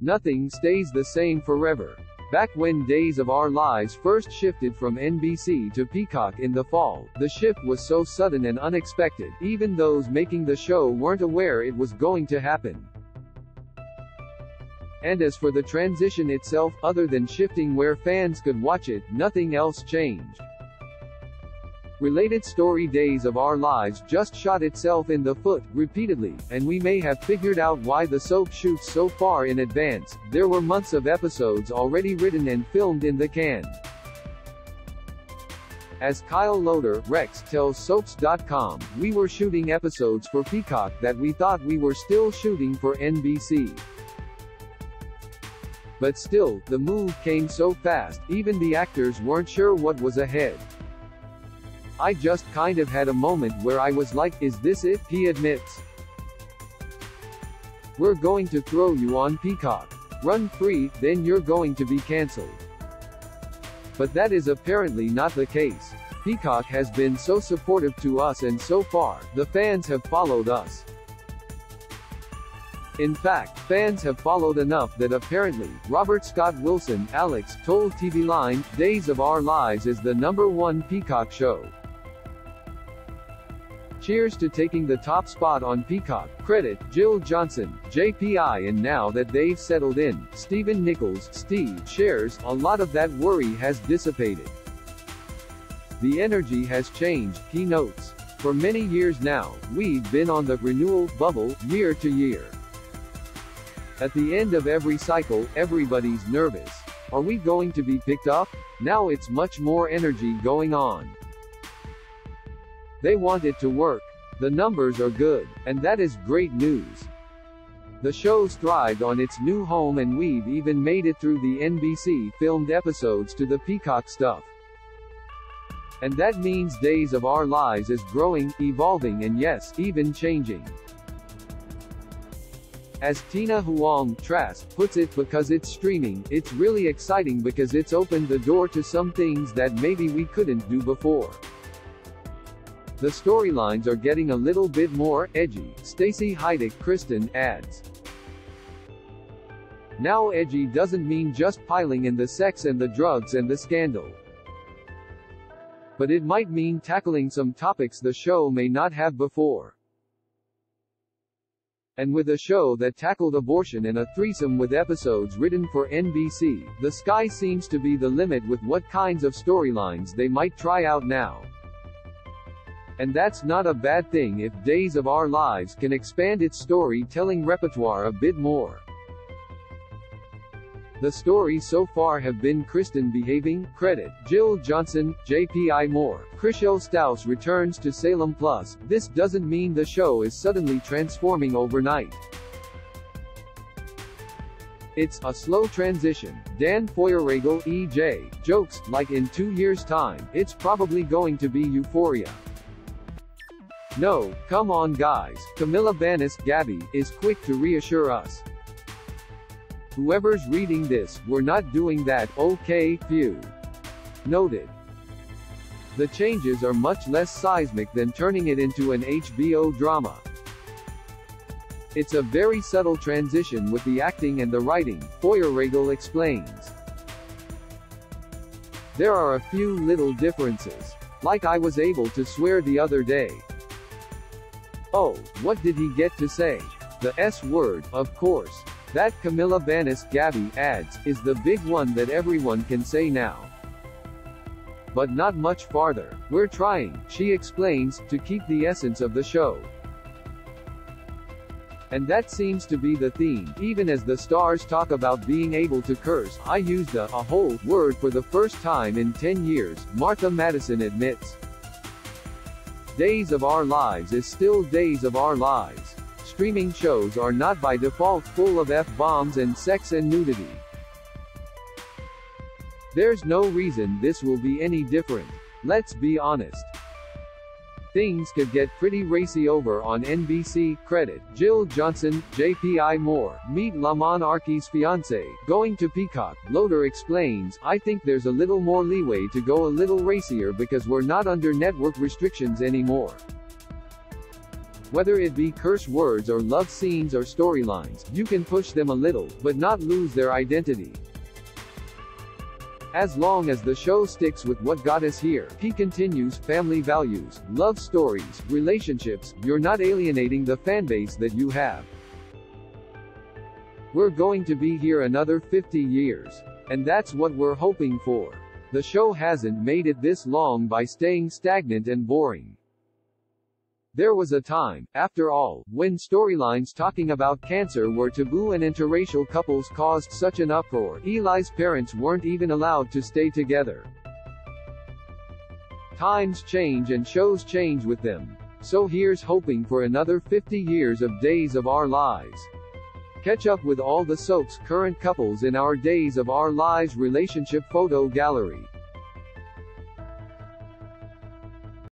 Nothing stays the same forever. Back when Days of Our Lives first shifted from NBC to Peacock in the fall, the shift was so sudden and unexpected, even those making the show weren't aware it was going to happen. And as for the transition itself, other than shifting where fans could watch it, nothing else changed. Related story Days of Our Lives just shot itself in the foot, repeatedly, and we may have figured out why the soap shoots so far in advance. There were months of episodes already written and filmed in the can. As Kyle Loader, Rex, tells Soaps.com, we were shooting episodes for Peacock that we thought we were still shooting for NBC. But still, the move came so fast, even the actors weren't sure what was ahead. I just kind of had a moment where I was like, is this it? He admits. We're going to throw you on Peacock. Run free, then you're going to be cancelled. But that is apparently not the case. Peacock has been so supportive to us, and so far, the fans have followed us. In fact, fans have followed enough that apparently, Robert Scott Wilson, Alex, told TV Line, Days of Our Lives is the #1 Peacock show. Cheers to taking the top spot on Peacock. Credit, Jill Johnson, JPI. And now that they've settled in, Stephen Nichols, Steve, shares, a lot of that worry has dissipated. The energy has changed, he notes. For many years now, we've been on the renewal bubble, year to year. At the end of every cycle, everybody's nervous. Are we going to be picked up? Now it's much more energy going on. They want it to work. The numbers are good. And that is great news. The show's thrived on its new home, and we've even made it through the NBC filmed episodes to the Peacock stuff. And that means Days of Our Lives is growing, evolving, and yes, even changing. As Tina Huang Trask puts it, because it's streaming, it's really exciting because it's opened the door to some things that maybe we couldn't do before. The storylines are getting a little bit more edgy, Stacey Heidick Kristen adds. Now edgy doesn't mean just piling in the sex and the drugs and the scandal. But it might mean tackling some topics the show may not have before. And with a show that tackled abortion and a threesome with episodes written for NBC, the sky seems to be the limit with what kinds of storylines they might try out now. And that's not a bad thing if Days of Our Lives can expand its storytelling repertoire a bit more. The stories so far have been Kristen behaving, credit, Jill Johnson, JPI Moore. Chrishell Stause returns to Salem Plus. This doesn't mean the show is suddenly transforming overnight. It's a slow transition. Dan Feuerregel, EJ, jokes, like in 2 years' time, it's probably going to be Euphoria. No, come on guys, Camilla Banis, Gabby, is quick to reassure us. Whoever's reading this, we're not doing that, okay, phew. Noted. The changes are much less seismic than turning it into an HBO drama. It's a very subtle transition with the acting and the writing, Feuerregel explains. There are a few little differences. Like I was able to swear the other day. Oh, what did he get to say? The S word, of course. That Camilla Banis, Gabby, adds, is the big one that everyone can say now. But not much farther. We're trying, she explains, to keep the essence of the show. And that seems to be the theme, even as the stars talk about being able to curse. I used a whole word for the first time in 10 years, Martha Madison admits. Days of Our Lives is still Days of Our Lives. Streaming shows are not by default full of F-bombs and sex and nudity. There's no reason this will be any different. Let's be honest. Things could get pretty racy over on NBC, credit, Jill Johnson, JPI Moore, meet Lamon Arki's fiancé, going to Peacock. Loader explains, I think there's a little more leeway to go a little racier because we're not under network restrictions anymore. Whether it be curse words or love scenes or storylines, you can push them a little, but not lose their identity. As long as the show sticks with what got us here, he continues, family values, love stories, relationships, you're not alienating the fanbase that you have. We're going to be here another 50 years. And that's what we're hoping for. The show hasn't made it this long by staying stagnant and boring. There was a time, after all, when storylines talking about cancer were taboo and interracial couples caused such an uproar. Eli's parents weren't even allowed to stay together. Times change and shows change with them. So here's hoping for another 50 years of Days of Our Lives. Catch up with all the soaps current couples in our Days of Our Lives relationship photo gallery.